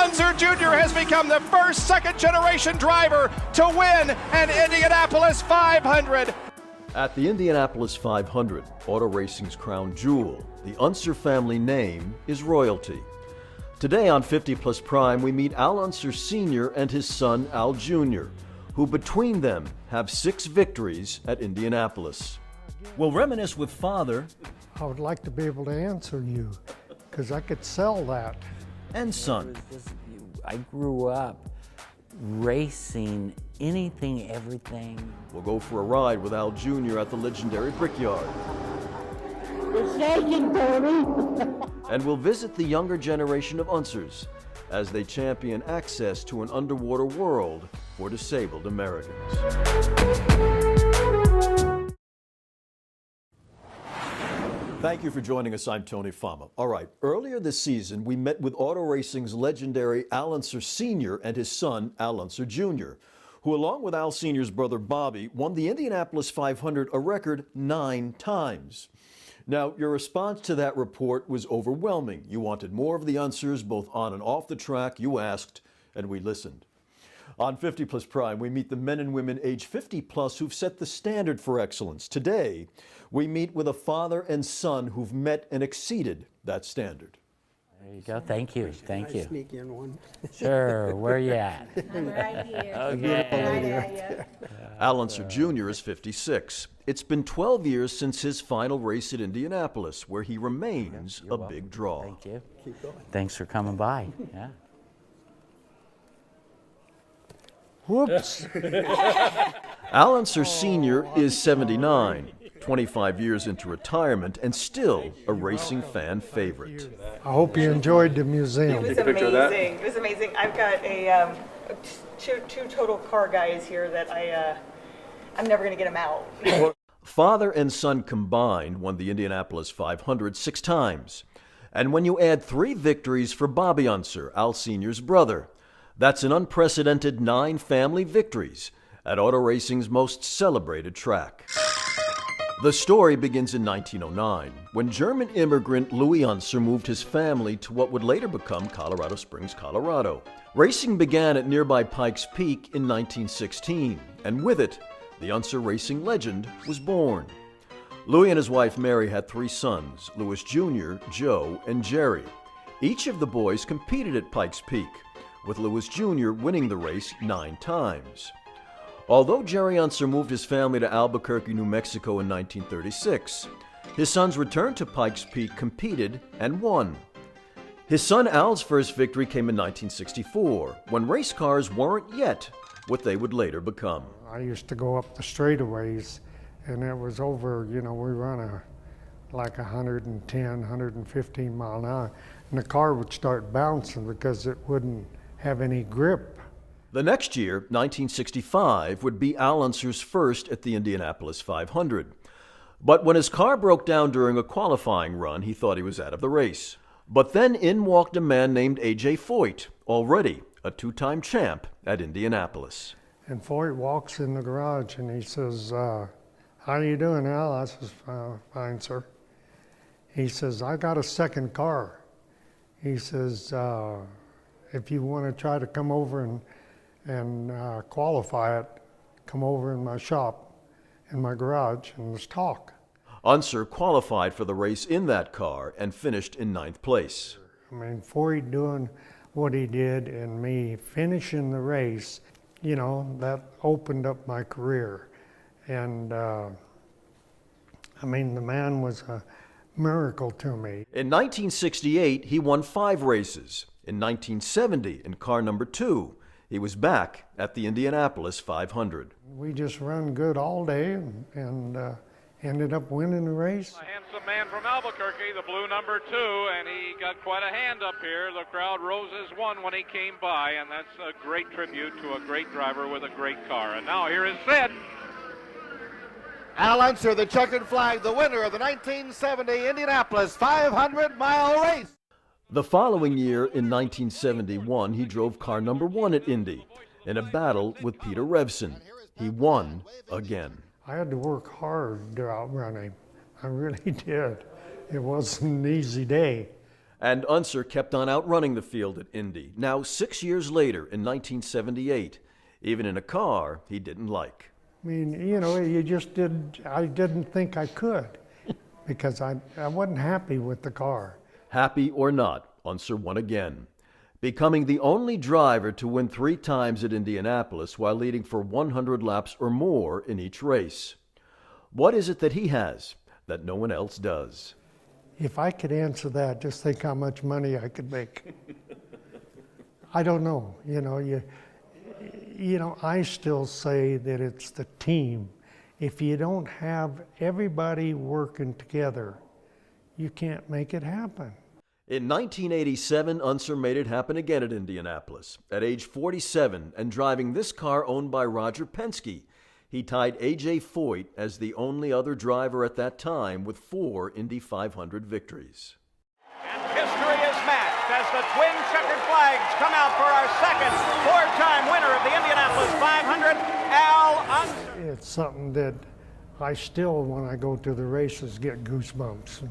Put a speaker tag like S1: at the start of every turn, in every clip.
S1: Unser Jr. has become the first second-generation driver to win an Indianapolis 500.
S2: At the Indianapolis 500, auto racing's crown jewel, the Unser family name is royalty. Today on 50 Plus Prime, we meet Al Unser Sr. and his son Al Jr., who between them have 6 victories at Indianapolis. We'll reminisce with father
S3: I would like to be able to answer you, because I could sell that.
S2: And son.
S4: I grew up racing anything, everything.
S2: We'll go for a ride with Al Jr. at the legendary Brickyard.
S4: It's shaking, Cody.
S2: And we'll visit the younger generation of Unsers as they champion access to an underwater world for disabled Americans. Thank you for joining us. I'm Tony Fama. All right, earlier this season, we met with auto racing's legendary Al Unser Sr. and his son, Al Unser Jr., who, along with Al Sr.'s brother Bobby, won the Indianapolis 500 a record 9 times. Now, your response to that report was overwhelming. You wanted more of the Unsers, both on and off the track. You asked, and we listened. On 50 Plus Prime, we meet the men and women age 50 plus who've set the standard for excellence. Today, we meet with a father and son who've met and exceeded that standard.
S4: There you go. Thank you. Thank you.
S3: Sneak in one.
S4: Sure. Where are you at?
S5: I'm right here.
S4: Okay.
S2: Al Unser Jr. is 56. It's been 12 years since his final race at Indianapolis, where he remains a big draw.
S4: Thank you. Thanks for coming by. Yeah.
S3: Whoops.
S2: Al Unser Sr. is 79, 25 years into retirement, and still a racing fan favorite.
S3: I hope you enjoyed the museum.
S6: It was amazing. It was amazing. I've got a two total car guys here that I'm never going to get them out.
S2: Father and son combined won the Indianapolis 500 6 times. And when you add 3 victories for Bobby Unser, Al Sr.'s brother, that's an unprecedented 9 family victories at auto racing's most celebrated track. The story begins in 1909, when German immigrant Louis Unser moved his family to what would later become Colorado Springs, Colorado. Racing began at nearby Pikes Peak in 1916, and with it, the Unser racing legend was born. Louis and his wife Mary had 3 sons, Louis Jr., Joe, and Jerry. Each of the boys competed at Pikes Peak, with Louis Jr. winning the race 9 times. Although Jerry Unser moved his family to Albuquerque, New Mexico in 1936, his sons returned to Pikes Peak, competed, and won. His son Al's first victory came in 1964, when race cars weren't yet what they would later become.
S3: I used to go up the straightaways, and it was over, we run like 110, 115 mile an hour, and the car would start bouncing because it wouldn't have any grip.
S2: The next year, 1965, would be Al Unser's first at the Indianapolis 500. But when his car broke down during a qualifying run, he thought he was out of the race. But then in walked a man named A.J. Foyt, already a 2-time champ at Indianapolis.
S3: And Foyt walks in the garage and he says, how you doing, Al? I says, fine, sir. He says, I got a second car. He says, if you want to try to come over and qualify it, come over in my shop, in my garage, and let's talk.
S2: Unser qualified for the race in that car and finished in 9th place.
S3: I mean, Ford doing what he did and me finishing the race, that opened up my career. And the man was a miracle to me.
S2: In 1968, he won 5 races. In 1970, in car number 2, he was back at the Indianapolis 500.
S3: We just run good all day and ended up winning the race.
S7: A handsome man from Albuquerque, the blue number 2, and he got quite a hand up here. The crowd rose as one when he came by, and that's a great tribute to a great driver with a great car. And now here is Sid.
S1: Al Unser, the checkered flag, the winner of the 1970 Indianapolis 500-mile race.
S2: The following year, in 1971, he drove car number 1 at Indy in a battle with Peter Revson. He won again.
S3: I had to work hard to outrun him. I really did. It wasn't an easy day.
S2: And Unser kept on outrunning the field at Indy. Now, 6 years later, in 1978, even in a car he didn't like.
S3: I mean, I didn't think I could because I wasn't happy with the car.
S2: Happy or not, Unser won again, becoming the only driver to win 3 times at Indianapolis while leading for 100 laps or more in each race. What is it that he has that no one else does?
S3: If I could answer that, just think how much money I could make. I don't know. I still say that it's the team. If you don't have everybody working together, you can't make it happen.
S2: In 1987, Unser made it happen again at Indianapolis. At age 47 and driving this car owned by Roger Penske, he tied A.J. Foyt as the only other driver at that time with 4 Indy 500 victories.
S5: And history is matched as the twin checkered flags come out for our second 4-time winner of the Indianapolis 500, Al Unser.
S3: It's something that I still, when I go to the races, get goosebumps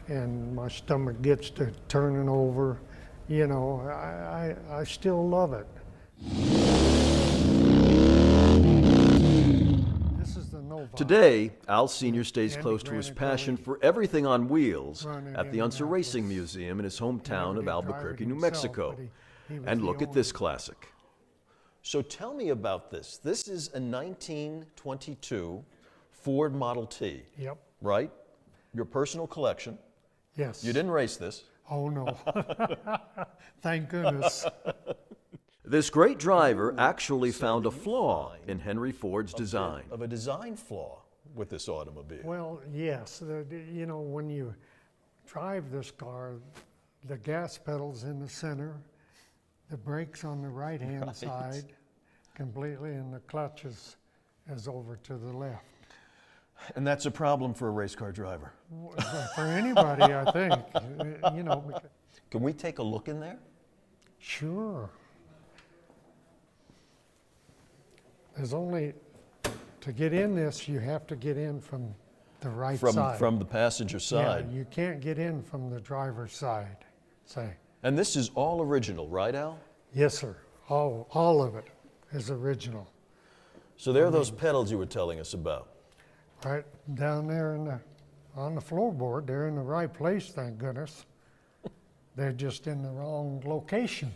S3: and my stomach gets to turning over. I still love it.
S2: Today, Al Sr. stays close to his passion for everything on wheels at the Unser Racing Museum in his hometown of Albuquerque, New Mexico. And look at this classic. So tell me about this. This is a 1922 Ford Model T.
S3: Yep.
S2: Right? Your personal collection.
S3: Yes.
S2: You didn't race this.
S3: Oh, no. Thank goodness.
S2: This great driver actually found a flaw in Henry Ford's design.
S8: Of a design flaw with this automobile.
S3: Well, yes. When you drive this car, the gas pedal's in the center, the brakes on the right-hand side completely, and the clutch is over to the left.
S8: And that's a problem for a race car driver.
S3: For anybody, I think.
S8: Can we take a look in there?
S3: Sure. There's only, to get in this, you have to get in from the right side.
S8: From the passenger side.
S3: Yeah, you can't get in from the driver's side, say.
S8: And this is all original, right, Al?
S3: Yes, sir. All of it is original.
S8: So there are those pedals you were telling us about.
S3: Right down there on the floorboard. They're in the right place, thank goodness. They're just in the wrong location.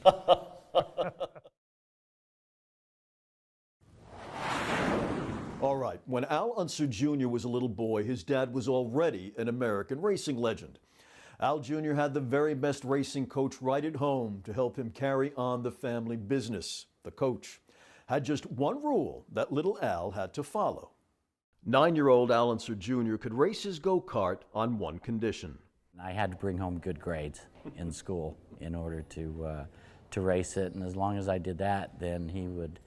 S2: All right, when Al Unser Jr. was a little boy, his dad was already an American racing legend. Al Jr. had the very best racing coach right at home to help him carry on the family business. The coach had just one rule that little Al had to follow. 9-year-old Al Unser Jr. could race his go-kart on one condition.
S4: I had to bring home good grades in school in order to race it, and as long as I did that, then he would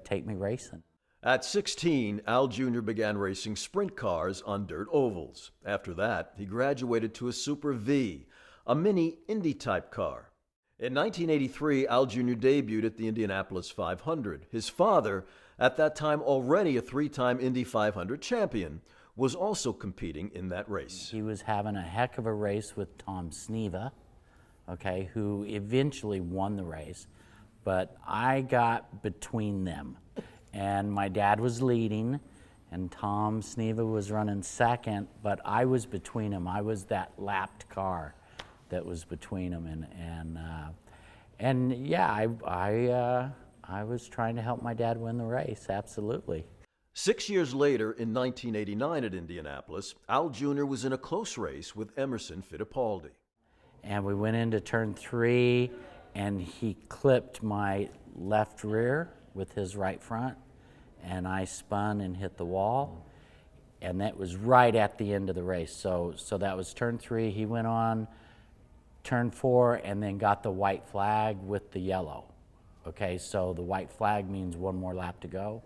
S4: take me racing.
S2: At 16, Al Jr. began racing sprint cars on dirt ovals. After that, he graduated to a Super V, a mini Indy-type car. In 1983, Al Jr. debuted at the Indianapolis 500. His father, at that time already a 3-time Indy 500 champion, was also competing in that race.
S4: He was having a heck of a race with Tom Sneva, okay, who eventually won the race, but I got between them. And my dad was leading, and Tom Sneva was running second, but I was between them. I was that lapped car that was between them, and yeah, I was trying to help my dad win the race, absolutely.
S2: 6 years later, in 1989 at Indianapolis, Al Jr. was in a close race with Emerson Fittipaldi.
S4: And we went into turn 3, and he clipped my left rear with his right front, and I spun and hit the wall, and that was right at the end of the race. So that was turn 3. He went on turn 4 and then got the white flag with the yellow. Okay, so the white flag means one more lap to go,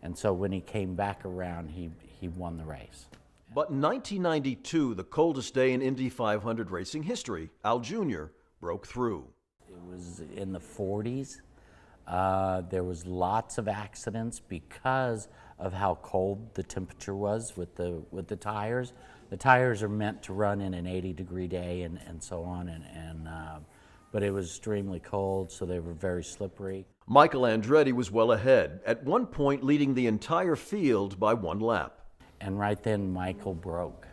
S4: and so when he came back around, he won the race.
S2: But in 1992, the coldest day in Indy 500 racing history, Al Jr. broke through.
S4: It was in the 40s. There was lots of accidents because of how cold the temperature was with the tires. the tires are meant to run in an 80-degree day and so on, but it was extremely cold, so they were very slippery.
S2: Michael Andretti was well ahead, at one point leading the entire field by 1 lap.
S4: And right then, Michael broke.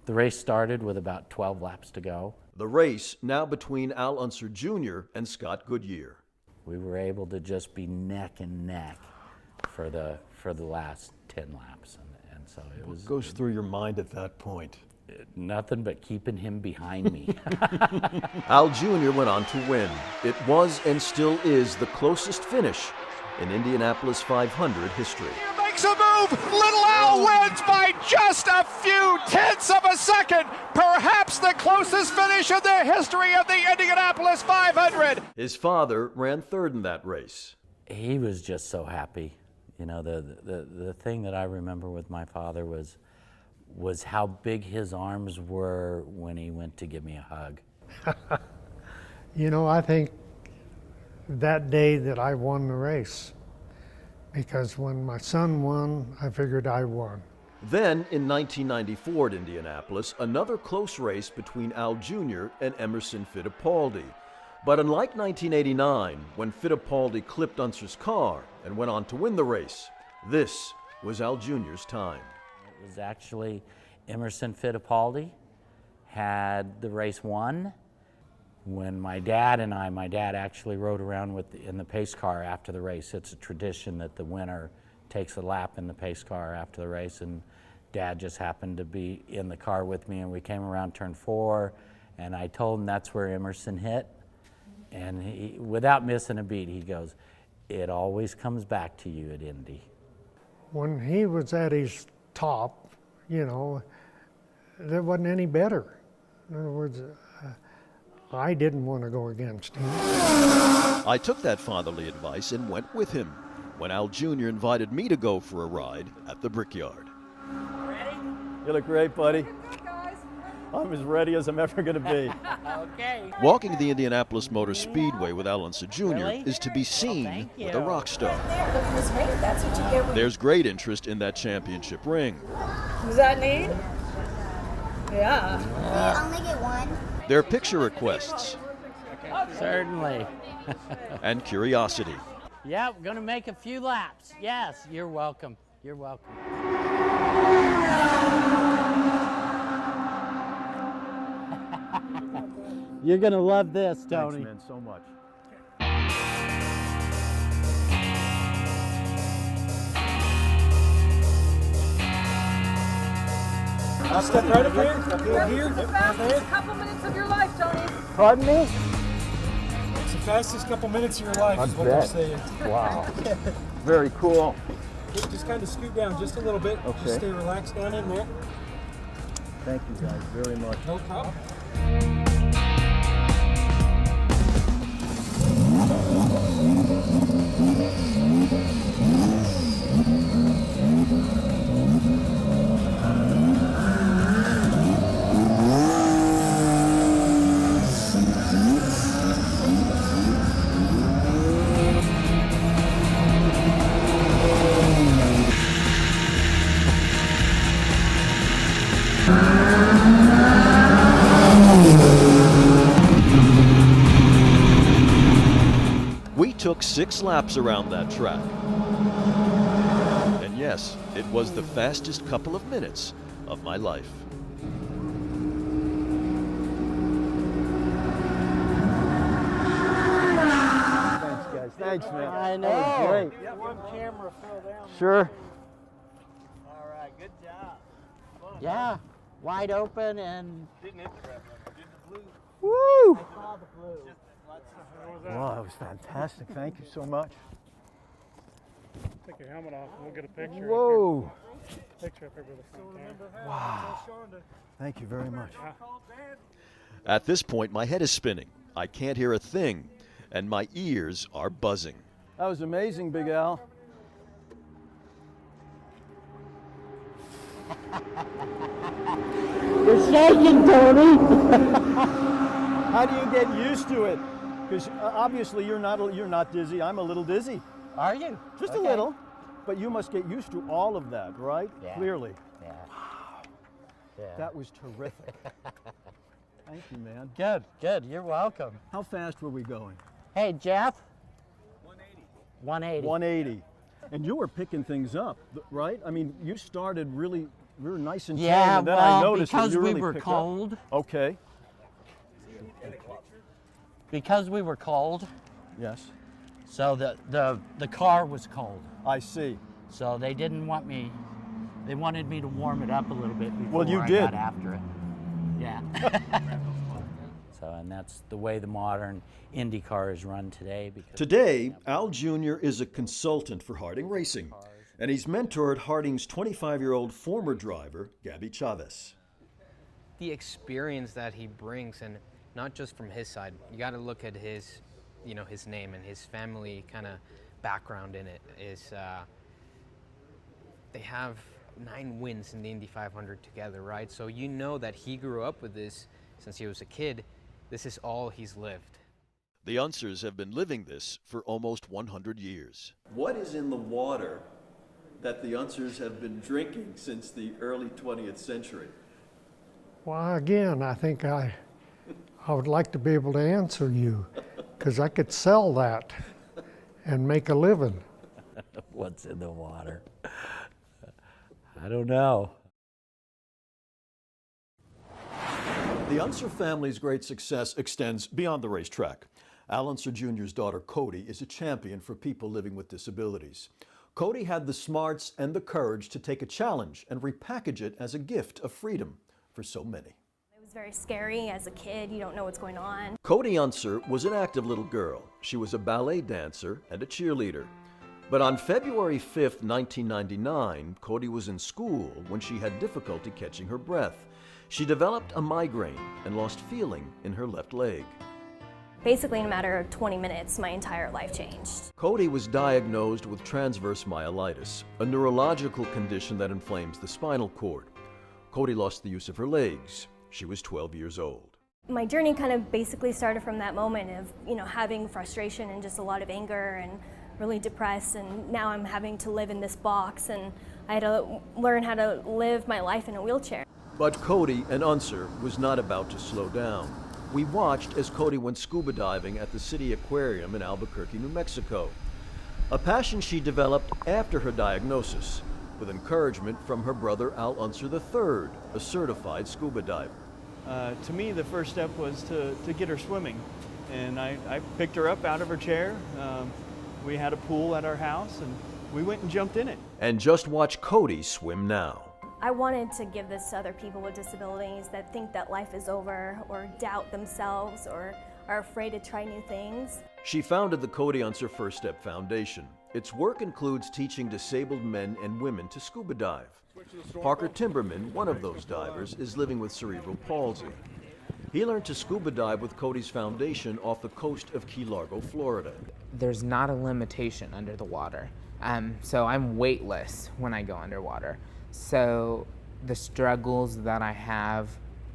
S4: The race started with about 12 laps to go.
S2: The race now between Al Unser Jr. and Scott Goodyear.
S4: We were able to just be neck and neck for the last 10 laps, and so it was.
S8: What goes through your mind at that point?
S4: Nothing but keeping him behind me.
S2: Al Jr. went on to win. It was and still is the closest finish in Indianapolis 500 history.
S1: Makes a move. Little Al wins by just a few tenths of a second. Perhaps the closest finish in the history of the Indianapolis 500.
S2: His father ran third in that race.
S4: He was just so happy. You know, the thing that I remember with my father was how big his arms were when he went to give me a hug.
S3: You know, I think that day that I won the race, because when my son won, I figured I won.
S2: Then, in 1994 at Indianapolis, another close race between Al Jr. and Emerson Fittipaldi. But unlike 1989, when Fittipaldi clipped Unser's car and went on to win the race, this was Al Jr.'s time.
S4: It was actually Emerson Fittipaldi had the race won. When my dad actually rode around in the pace car after the race. It's a tradition that the winner takes a lap in the pace car after the race, and Dad just happened to be in the car with me, and we came around turn 4, and I told him that's where Emerson hit, and he, without missing a beat, he goes, "It always comes back to you at Indy."
S3: When he was at his top, you know, there wasn't any better. In other words, I didn't want to go against him.
S2: I took that fatherly advice and went with him when Al Jr. invited me to go for a ride at the Brickyard.
S4: Ready?
S8: You look great, buddy. I'm as ready as I'm ever going to be.
S4: Okay.
S2: Walking the Indianapolis Motor Speedway with Al Unser Jr.
S4: Really?
S2: is to be seen
S4: thank
S2: with a
S4: you.
S2: rock star.
S9: Look at this ring. That's what you get when
S2: There's great interest in that championship ring.
S9: Does that need? Yeah.
S10: We only get one.
S2: There are picture requests
S4: Certainly.
S2: and curiosity.
S4: Yeah, we're gonna make a few laps. Yes, you're welcome. You're welcome. You're gonna love this, Tony.
S8: Thanks, man, so much.
S11: I'll step right up here.
S9: It's the fastest couple minutes of your life, Tony.
S11: Pardon me? It's the fastest couple minutes of your life, is what they're saying.
S8: Wow. Very cool.
S11: Just kind of scoot down just a little bit.
S8: Okay.
S11: Just stay relaxed down in there.
S8: Thank you guys very much.
S11: No problem.
S2: We took 6 laps around that track. And yes, it was the fastest couple of minutes of my life.
S8: Thanks, guys. Thanks, man.
S4: I know.
S8: That was great.
S11: Yeah, one camera fell down.
S8: Sure.
S11: All right, good job.
S4: Yeah, wide open and
S11: Didn't hit the red one. Did the blue.
S8: Woo!
S11: Saw the blue.
S8: Wow, that was fantastic. Thank you so much.
S11: Take your helmet off and we'll get a picture.
S8: Whoa.
S11: Picture up here with the front camera.
S8: Wow. Thank you very much.
S2: At this point, my head is spinning. I can't hear a thing, and my ears are buzzing.
S8: That was amazing, Big Al.
S4: you're shaking, Tony.
S8: How do you get used to it? Because obviously you're not dizzy. I'm a little dizzy.
S4: Are you?
S8: Just
S4: Okay.
S8: a little. But you must get used to all of that, right?
S4: Yeah.
S8: Clearly.
S4: Yeah. Yeah.
S8: That was terrific. Thank you, man.
S4: Good, good. You're welcome.
S8: How fast were we going?
S4: Hey, Jeff. 180.
S8: 180. And you were picking things up, right? I mean, you started really nice and tame,
S4: Yeah,
S8: and then
S4: well,
S8: I noticed
S4: because
S8: that you
S4: we
S8: really
S4: were
S8: picked
S4: cold.
S8: up. Okay.
S4: Because we were cold,
S8: Yes.
S4: so the car was cold.
S8: I see.
S4: So they didn't want me, they wanted me to warm it up a little bit before
S8: Well, you
S4: I
S8: did.
S4: got after it. Yeah. So, and that's the way the modern Indy car is run today. Because
S2: Today, Al Jr. is a consultant for Harding Racing, and he's mentored Harding's 25-year-old former driver, Gabby Chavez.
S10: The experience that he brings, and not just from his side, you got to look at his, his name and his family kind of background in it. Is they have 9 wins in the Indy 500 together, right? So you know that he grew up with this since he was a kid. This is all he's lived.
S2: The Unsers have been living this for almost 100 years. What is in the water that the Unsers have been drinking since the early 20th century?
S3: Well, again, I think I would like to be able to answer you, because I could sell that and make a living.
S4: what's in the water? I don't know.
S2: The Unser family's great success extends beyond the racetrack. Al Unser Jr.'s daughter, Cody, is a champion for people living with disabilities. Cody had the smarts and the courage to take a challenge and repackage it as a gift of freedom for so many.
S12: It was very scary as a kid. You don't know what's going on.
S2: Cody Unser was an active little girl. She was a ballet dancer and a cheerleader. But on February 5th, 1999, Cody was in school when she had difficulty catching her breath. She developed a migraine and lost feeling in her left leg.
S12: Basically, in a matter of 20 minutes, my entire life changed.
S2: Cody was diagnosed with transverse myelitis, a neurological condition that inflames the spinal cord. Cody lost the use of her legs. She was 12 years old.
S12: My journey kind of basically started from that moment of, having frustration and just a lot of anger and really depressed, and now I'm having to live in this box, and I had to learn how to live my life in a wheelchair.
S2: But Cody and Unser was not about to slow down. We watched as Cody went scuba diving at the City Aquarium in Albuquerque, New Mexico. A passion she developed after her diagnosis, with encouragement from her brother Al Unser III, a certified scuba diver.
S8: To me, the first step was to get her swimming. And I picked her up out of her chair. We had a pool at our house, and we went and jumped in it.
S2: And just watch Cody swim now.
S12: I wanted to give this to other people with disabilities that think that life is over or doubt themselves or are afraid to try new things.
S2: She founded the Cody Unser First Step Foundation. Its work includes teaching disabled men and women to scuba dive. Parker Timberman, one of those divers, is living with cerebral palsy. He learned to scuba dive with Cody's foundation off the coast of Key Largo, Florida.
S13: There's not a limitation under the water. So I'm weightless when I go underwater. So the struggles that I have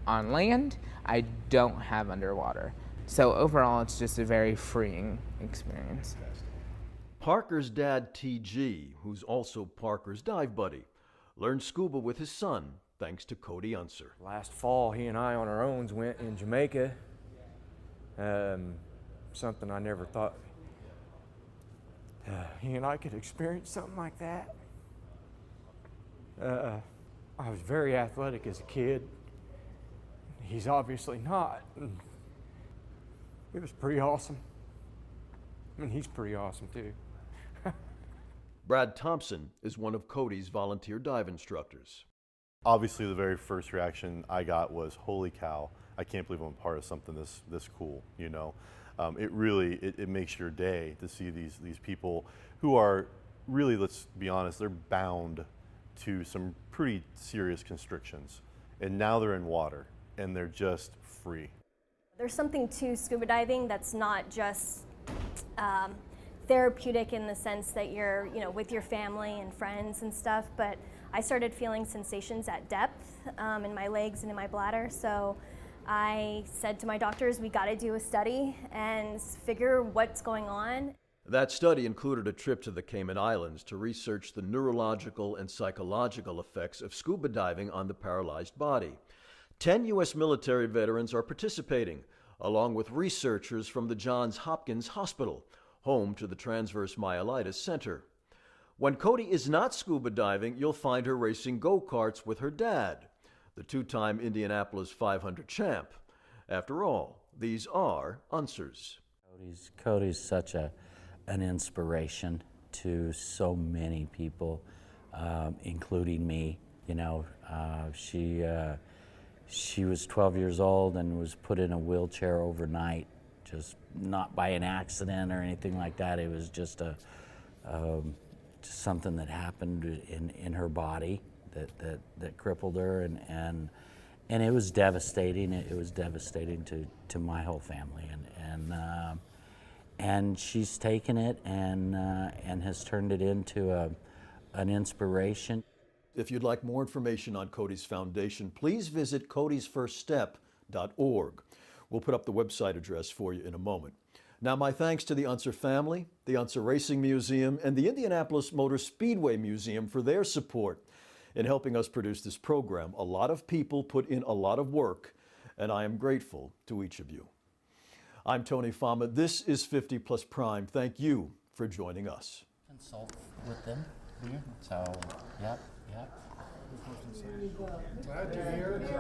S13: on land, I don't have underwater. So overall, it's just a very freeing experience.
S2: Parker's dad, T.G., who's also Parker's dive buddy, learned scuba with his son, thanks to Cody Unser.
S14: Last fall, he and I on our own went in Jamaica. Something I never thought he and I could experience something like that. I was very athletic as a kid. He's obviously not. It was pretty awesome. I mean, he's pretty awesome too.
S2: Brad Thompson is one of Cody's volunteer dive instructors.
S15: Obviously, the very first reaction I got was, holy cow, I can't believe I'm a part of something this cool, It really, it makes your day to see these people who are really, let's be honest, they're bound to some pretty serious constrictions. And now they're in water and they're just free.
S12: There's something to scuba diving that's not just therapeutic in the sense that you're, with your family and friends and stuff, but I started feeling sensations at depth in my legs and in my bladder. So I said to my doctors, we got to do a study and figure what's going on.
S2: That study included a trip to the Cayman Islands to research the neurological and psychological effects of scuba diving on the paralyzed body. 10 U.S. military veterans are participating, along with researchers from the Johns Hopkins Hospital, home to the Transverse Myelitis Center. When Cody is not scuba diving, you'll find her racing go-karts with her dad, the two-time Indianapolis 500 champ. After all, these are Unsers.
S4: Cody's such an inspiration to so many people, including me. You know, she was 12 years old and was put in a wheelchair overnight, just not by an accident or anything like that. It was just something that happened in her body that crippled her, and it was devastating. It was devastating to my whole family, and she's taken it and has turned it into an inspiration.
S2: If you'd like more information on Cody's foundation, please visit codysfirststep.org. We'll put up the website address for you in a moment. Now, my thanks to the Unser family, the Unser Racing Museum, and the Indianapolis Motor Speedway Museum for their support in helping us produce this program. A lot of people put in a lot of work, and I am grateful to each of you. I'm Tony Fama. This is 50 Plus Prime. Thank you for joining us.
S4: Consult with them. So, yep.
S3: Glad to hear it.